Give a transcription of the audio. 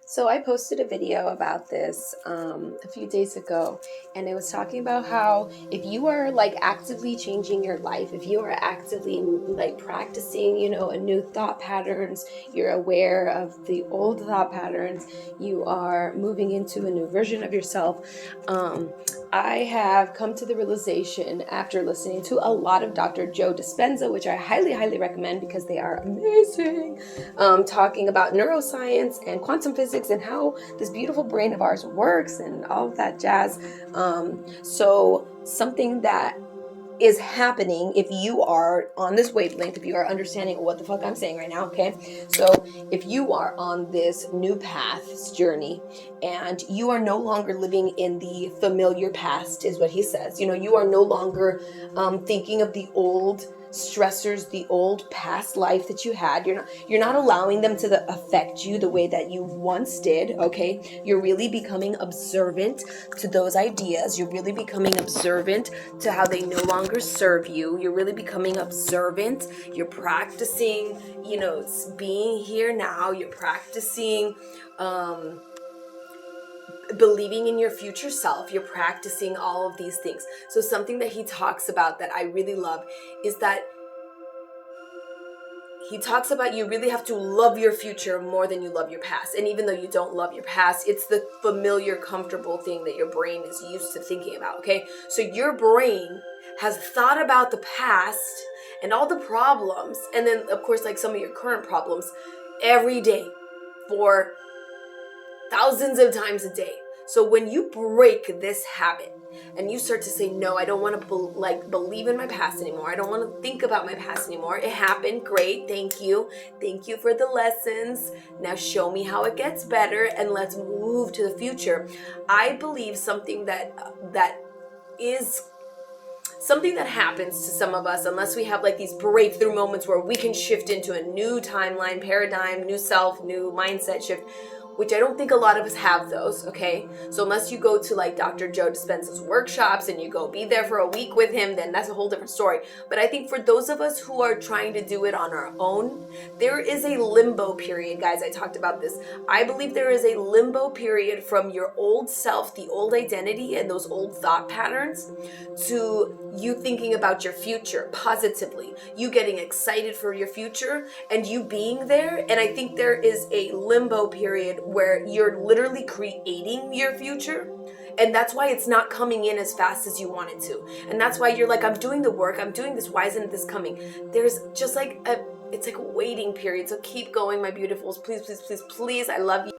So I posted a video about this a few days ago, and it was talking about how if you are like actively changing your life, if you are actively like practicing, a new thought patterns, you're aware of the old thought patterns, you are moving into a new version of yourself. I have come to the realization after listening to a lot of Dr. Joe Dispenza, which I highly, highly recommend because they are amazing, talking about neuroscience and quantum physics and how this beautiful brain of ours works and all of that jazz. So something that is happening if you are on this wavelength, if you are understanding what the fuck I'm saying right now, okay? So if you are on this new path, this journey, and you are no longer living in the familiar past, is what he says. You are no longer thinking of the old stressors, the old past life that you had. You're not allowing them to affect you the way that you once did, okay? You're really becoming observant to those ideas. You're really becoming observant to how they no longer serve you. You're really becoming observant. You're practicing, being here now. You're practicing believing in your future self. You're practicing all of these things. So something that he talks about that I really love is that he talks about you really have to love your future more than you love your past. And even though you don't love your past, it's the familiar, comfortable thing that your brain is used to thinking about, okay? So your brain has thought about the past and all the problems, and then, of course, like some of your current problems, every day for thousands of times a day. So when you break this habit and you start to say, no, I don't want to believe in my past anymore. I don't want to think about my past anymore. It happened. Great. Thank you. Thank you for the lessons. Now show me how it gets better and let's move to the future. I believe something that is something that happens to some of us, unless we have like these breakthrough moments where we can shift into a new timeline, paradigm, new self, new mindset shift, which I don't think a lot of us have those, okay? So unless you go to like Dr. Joe Dispenza's workshops and you go be there for a week with him, then that's a whole different story. But I think for those of us who are trying to do it on our own, there is a limbo period, guys. I talked about this. I believe there is a limbo period from your old self, the old identity and those old thought patterns, to you thinking about your future positively, you getting excited for your future and you being there. And I think there is a limbo period where you're literally creating your future. And that's why it's not coming in as fast as you want it to. And that's why you're like, I'm doing the work, I'm doing this, why isn't this coming? There's just like it's like a waiting period. So keep going, my beautifuls. Please, please, please, please. I love you.